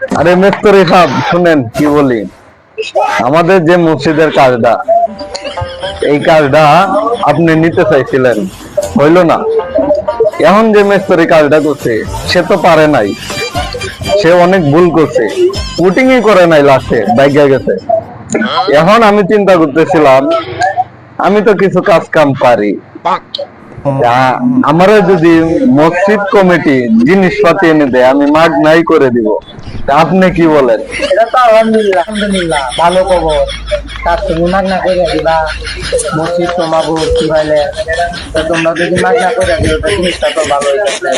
আরে মিস্ত্রি সাহেব শুনেন কি বলি, আমাদের যে মসজিদের কাজটা, এই কাজটা আপনি নিতে চাইছিলেন, হইল না। এখন যে মিস্ত্রি কাজটা করছে সে তো পারে নাই, সে অনেক ভুল করছে, পুটিংই করে নাই, লাস্টে বাইকে গেছে। এখন আমি চিন্তা করতেছিলাম, আমি তো কিছু কাজ কাম পারি, আমারও যদি মসজিদ কমিটি জিনিসপাতি এনে দেয় আমি মাগ নাই করে দিব। তা আপনি কি বলেন? এটা তো আলহামদুলিল্লাহ আলহামদুলিল্লাহ ভালো খবর। কাজ তুমি মাগনা করে দিবা, মসজিদ তোমাকে কি বলে, তোমরা যদি মাগনা করে দিও তো জিনিসটা তো ভালো হইতেছে,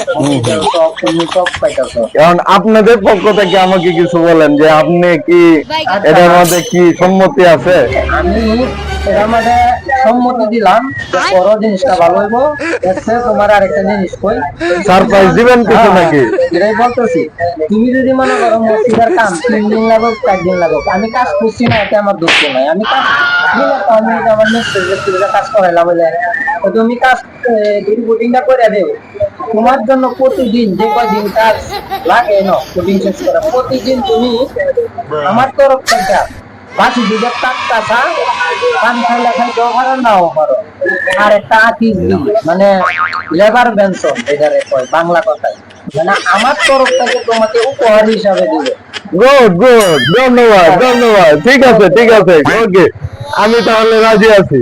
সব তুমি সব পাইতেছো। কারণ আপনাদের পক্ষ থেকে আমাকে কিছু বলেন যে আপনি কি এটার মধ্যে কি সম্মতি আছে? আমি এটার মধ্যে সম্মতি দিলাম যে বড় জিনিসটা ভালো হইব। এসে তোমার আরেকটা জিনিস কই, সারপ্রাইজ দিবেন কিছু নাকি? এটাই বলতেছি। তুমি যদি মনে করো মসজিদের কাম 3 দিন লাগুক 4 দিন লাগুক, আমি কাজ করছি না এতে আমার দুঃখ নাই। আমি কাজ আমি আমার মিস্ত্রির কাজ করাইলাম বলে তো তুমি কাজ যদি বুটিংটা করে দেও, তোমার জন্য প্রতিদিন যে কয়দিন কাজ লাগে না বুটিং শেষ করা, প্রতিদিন তুমি আমার তরফ থেকে বাকি দিকে টাকা পানি খাইলে খাইতেও পারো নাও পারো। আর একটা আকিস দিই মানে লেবার বেনশন, এটারে কয় বাংলা কথায়, মানে আমার তরফ থেকে তোমাকে উপহার হিসাবে দিবে। গুড গুড, ধন্যবাদ ধন্যবাদ, ঠিক আছে ঠিক আছে, ওকে, আমি তাহলে রাজি আছি।